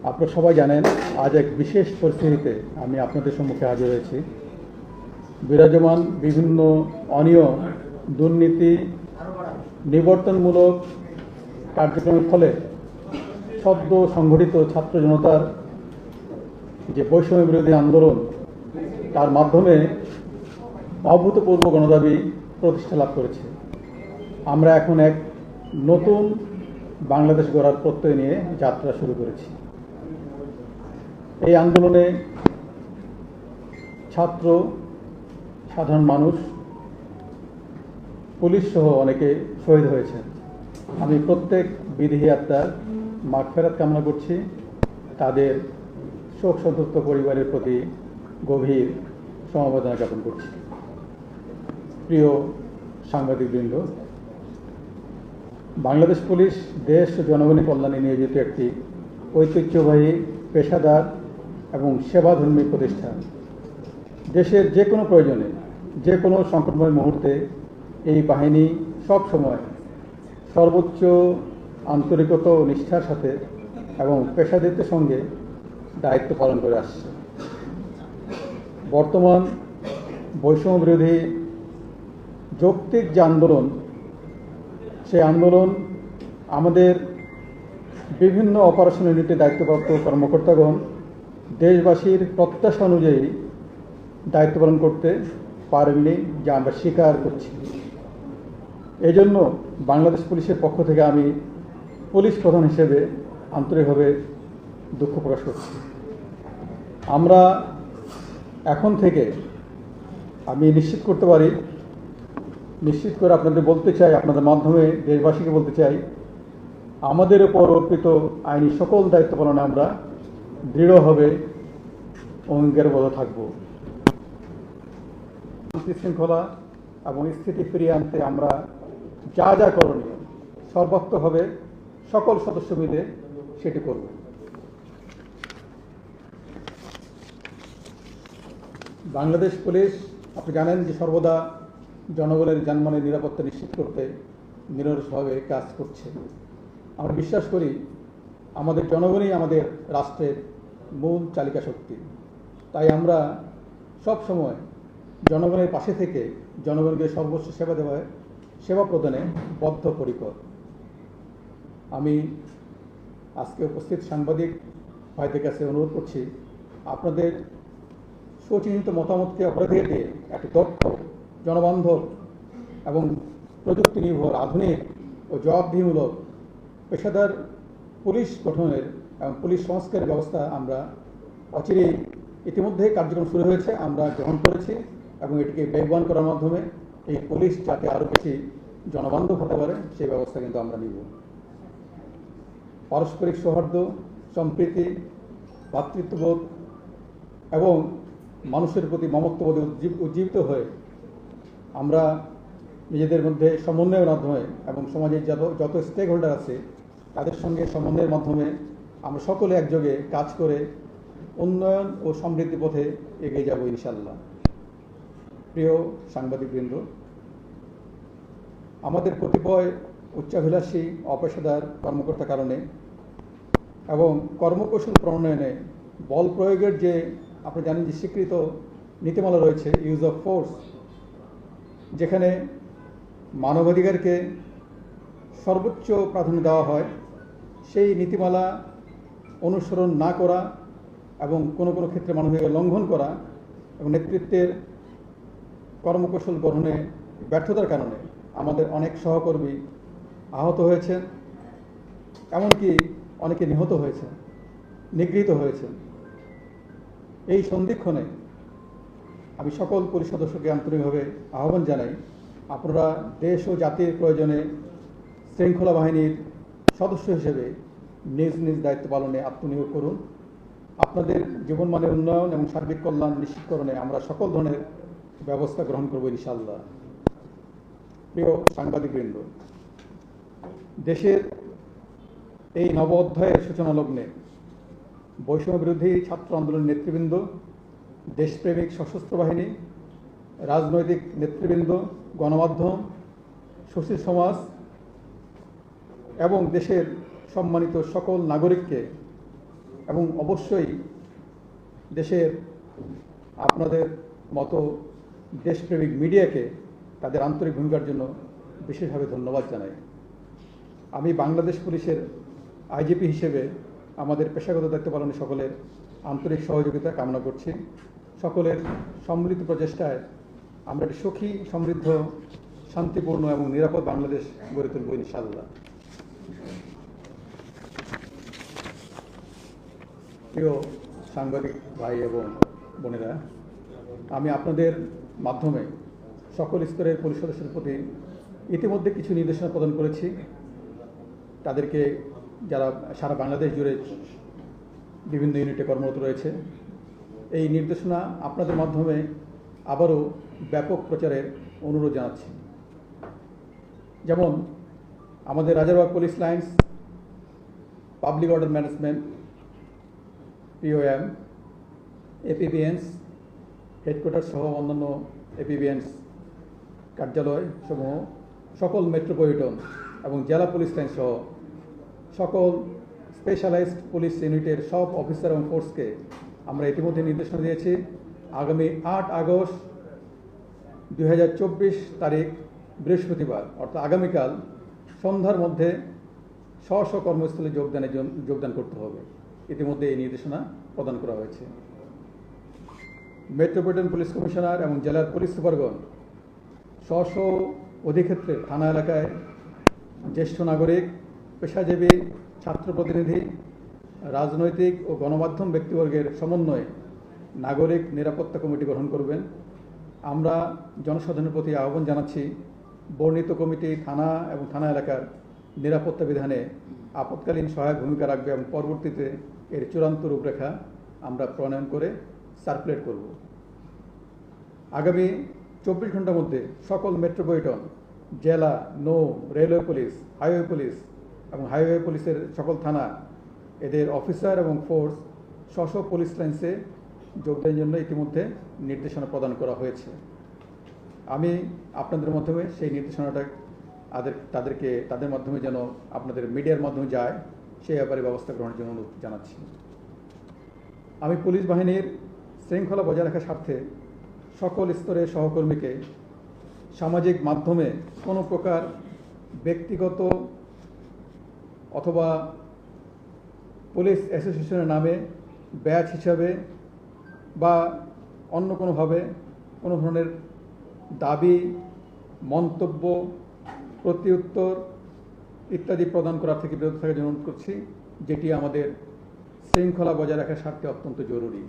আপনারা সবাই জানেন আজ এক বিশেষ পরিস্থিতিতে আমি আপনাদের সম্মুখে হাজির হয়েছি। বিরাজমান বিভিন্ন অনিয়ম, দুর্নীতি, নিবর্তনমূলক কার্যক্রমের ফলে সদ্য সংগঠিত ছাত্র জনতার যে বৈষম্য বিরোধী আন্দোলন, তার মাধ্যমে অভূতপূর্ব গণদাবি প্রতিষ্ঠা লাভ করেছে। আমরা এখন এক নতুন বাংলাদেশ গড়ার প্রত্যয় নিয়ে যাত্রা শুরু করেছি। এই আন্দোলনে ছাত্র, সাধারণ মানুষ, পুলিশ সহ অনেকে শহীদ হয়েছেন। আমি প্রত্যেক বিদেহী আত্মার মাগফিরাত কামনা করছি। তাদের শোক সন্তপ্ত পরিবারের প্রতি গভীর সমবেদনা জ্ঞাপন করছি। প্রিয় সাংবাদিকবৃন্দ, বাংলাদেশ পুলিশ দেশ ও জনগণের কল্যাণে নিয়োজিত একটি ঐতিহ্যবাহী, পেশাদার এবং সেবাধর্মী প্রতিষ্ঠান। দেশের যে কোনো প্রয়োজনে, যে কোনো সংকটময় মুহূর্তে এই বাহিনী সবসময় সর্বোচ্চ আন্তরিকতা ও নিষ্ঠার সাথে এবং পেশাদারিত্বের সঙ্গে দায়িত্ব পালন করে আসছে। বর্তমান বৈষম্য বিরোধী যৌক্তিক যে আন্দোলন, সেই আন্দোলন আমাদের বিভিন্ন অপারেশন ইউনিটে দায়িত্বপ্রাপ্ত কর্মকর্তাগণ দেশবাসীর প্রত্যাশা অনুযায়ী দায়িত্ব পালন করতে পারেননি, যা আমরা স্বীকার করছি। এই জন্য বাংলাদেশ পুলিশের পক্ষ থেকে আমি পুলিশ প্রধান হিসেবে আন্তরিকভাবে দুঃখ প্রকাশ করছি। আমরা এখন থেকে, আমি নিশ্চিত করতে পারি, নিশ্চিত করে আপনাদের বলতে চাই, আপনাদের মাধ্যমে দেশবাসীকে বলতে চাই, আমাদের উপর অর্পিত আইনি সকল দায়িত্ব পালনে আমরা দৃঢ়ভাবে অঙ্গীকারবদ্ধ থাকব। শান্তি শৃঙ্খলা এবং স্থিতি ফিরিয়ে আনতে আমরা যা যা করণীয় সর্বাত্মকভাবে সকল সদস্য মিলে সেটি করব। বাংলাদেশ পুলিশ, আপনি জানেন যে সর্বদা জনগণের জানমালের নিরাপত্তা নিশ্চিত করতে নিরলসভাবে কাজ করছে। আমরা বিশ্বাস করি আমাদের জনগণই আমাদের রাষ্ট্রের মূল চালিকা শক্তি। তাই আমরা সব সময় জনগণের পাশে থেকে জনগণকে সর্বোচ্চ সেবা প্রদানে বদ্ধপরিকর। আমি আজকে উপস্থিত সাংবাদিক ভাইদের কাছে অনুরোধ করছি, আপনাদের সুচিন্তিত মতামতকে অগ্রাধিকার দিয়ে একটি দক্ষ, জনবান্ধব এবং প্রযুক্তি নির্ভর, আধুনিক ও জবাবদিহিমূলক পেশাদার পুলিশ গঠনের এবং পুলিশ সংস্কারের ব্যবস্থা আমরা অচিরেই, ইতিমধ্যে কার্যক্রম শুরু হয়েছে, আমরা গ্রহণ করেছি এবং এটিকে বেগবান করার মাধ্যমে এই পুলিশ যাতে আরও বেশি জনবান্ধব হতে পারে সেই ব্যবস্থা কিন্তু আমরা নিব। পারস্পরিক সৌহার্দ্য, সম্প্রীতি, ভ্রাতৃত্ববোধ এবং মানুষের প্রতি মমত্ববোধে উজ্জীবিত হয়ে আমরা নিজেদের মধ্যে সমন্বয়ের মাধ্যমে এবং সমাজের যত স্টেক হোল্ডার আছে তাদের সঙ্গে সমন্বয়ের মাধ্যমে আমরা সকলে একযোগে কাজ করে উন্নয়ন ও সমৃদ্ধি পথে এগিয়ে যাব ইনশাল্লাহ। প্রিয় সাংবাদিকবৃন্দ, আমাদের কতিপয় উচ্চাভিলাষী অপেশাদার কর্মকর্তার কারণে এবং কর্মকৌশল প্রণয়নে বল প্রয়োগের যে, আপনি জানেন যে স্বীকৃত নীতিমালা রয়েছে, ইউজ অফ ফোর্স, যেখানে মানবাধিকারকে সর্বোচ্চ প্রাধান্য দেওয়া হয়, সেই নীতিমালা অনুসরণ না করা এবং কোনো কোনো ক্ষেত্রে মানবাধিকার লঙ্ঘন করা এবং নেতৃত্বের কর্মকৌশল গ্রহণে ব্যর্থতার কারণে আমাদের অনেক সহকর্মী আহত হয়েছেন, এমনকি অনেকে নিহত হয়েছেন, নিগৃহীত হয়েছেন। এই সন্ধিক্ষণে আমি সকল পুলিশ সদস্যকে আন্তরিকভাবে আহ্বান জানাই, আপনারা দেশ ও জাতির প্রয়োজনে শৃঙ্খলা বাহিনীর সদস্য হিসেবে নিজ নিজ দায়িত্ব পালনে আত্মনিয়োগ করুন। আপনাদের জীবনমানের উন্নয়ন এবং সার্বিক কল্যাণ নিশ্চিতকরণে আমরা সকল ধরনের ব্যবস্থা গ্রহণ করব ইনশাআল্লাহ। প্রিয় সাংবাদিকবৃন্দ, দেশের এই নব অধ্যায়ের সূচনা লগ্নে বৈষম্য বিরোধী ছাত্র আন্দোলনের নেতৃবৃন্দ, দেশপ্রেমিক সশস্ত্র বাহিনী, রাজনৈতিক নেতৃবৃন্দ, গণমাধ্যম, সুশীল সমাজ এবং দেশের সম্মানিত সকল নাগরিককে এবং অবশ্যই দেশের আপনাদের মতো দেশপ্রেমিক মিডিয়াকে তাদের আন্তরিক ভূমিকার জন্য বিশেষভাবে ধন্যবাদ জানাই। আমি বাংলাদেশ পুলিশের আইজিপি হিসেবে আমাদের পেশাগত দায়িত্ব পালনে সকলের আন্তরিক সহযোগিতা কামনা করছি। সকলের সম্মিলিত প্রচেষ্টায় আমরা একটি সুখী, সমৃদ্ধ, শান্তিপূর্ণ এবং নিরাপদ বাংলাদেশ গড়ে তুলব ইনশাআল্লাহ। প্রিয় সাংবাদিক ভাই এবং বোনেরা, আমি আপনাদের মাধ্যমে সকল স্তরের পুলিশ সদস্যের প্রতি ইতিমধ্যে কিছু নির্দেশনা প্রদান করেছি। তাদেরকে যারা সারা বাংলাদেশ জুড়ে বিভিন্ন ইউনিটে কর্মরত রয়েছে, এই নির্দেশনা আপনাদের মাধ্যমে আবারও ব্যাপক প্রচারের অনুরোধ জানাচ্ছি। যেমন আমাদের Rajarbagh police lines, public order management, POM, APBNs, headquarter সহ অন্যান্য APBNs কার্যালয় সমূহ, সকল মেট্রোপলিটন এবং জেলা পুলিশ লাইন সহ সকল স্পেশালাইজড পুলিশ ইউনিটের সব অফিসার এবং ফোর্সকে আমরা ইতিমধ্যে নির্দেশনা দিয়েছি। আগামী 8 আগস্ট 2024 তারিখ বৃহস্পতিবার অর্থাৎ আগামীকাল সন্ধ্যার মধ্যে স্ব কর্মস্থলে যোগদান করতে হবে। ইতিমধ্যে এই নির্দেশনা প্রদান করা হয়েছে। মেট্রোপলিটন পুলিশ কমিশনার এবং জেলার পুলিশ সুপারগণ স্ব অধিক্ষেত্রে থানা এলাকায় জ্যেষ্ঠ নাগরিক, পেশাজীবী, ছাত্র প্রতিনিধি, রাজনৈতিক ও গণমাধ্যম ব্যক্তিবর্গের সমন্বয়ে নাগরিক নিরাপত্তা কমিটি গঠন করবেন। আমরা জনসাধারণের প্রতি আহ্বান জানাচ্ছি, বর্ণিত কমিটি থানা এবং থানা এলাকার নিরাপত্তা বিধানে আপৎকালীন সহায়ক ভূমিকা রাখবে এবং পরবর্তীতে এর চূড়ান্ত রূপরেখা আমরা প্রণয়ন করে সার্কুলেট করব। আগামী 24 ঘন্টার মধ্যে সকল মেট্রোপলিটন, জেলা, নৌ, রেলওয়ে পুলিশ, হাইওয়ে পুলিশ এবং হাইওয়ে পুলিশের সকল থানা, এদের অফিসার এবং ফোর্স স্ব পুলিশ লাইন্সে যোগদানের জন্য ইতিমধ্যে নির্দেশনা প্রদান করা হয়েছে। আমি আপনাদের মাধ্যমে সেই নির্দেশনাটা তাদের মাধ্যমে যেন আপনাদের মিডিয়ার মাধ্যমে যায় সেই ব্যাপারে ব্যবস্থা গ্রহণের জন্য অনুরোধ জানাচ্ছি। আমি পুলিশ বাহিনীর শৃঙ্খলা বজায় রাখার স্বার্থে সকল স্তরের সহকর্মীকে সামাজিক মাধ্যমে কোনো প্রকার ব্যক্তিগত অথবা পুলিশ অ্যাসোসিয়েশনের নামে ব্যাচ হিসাবে বা অন্য কোনোভাবে কোনো ধরনের দাবি, মন্তব্য, প্রত্যুত্তর ইত্যাদি প্রদান করা থেকে বিরত থাকার জন্য অনুরোধ করছি, যেটি আমাদের শৃঙ্খলা বজায় রাখার স্বার্থে অত্যন্ত জরুরি।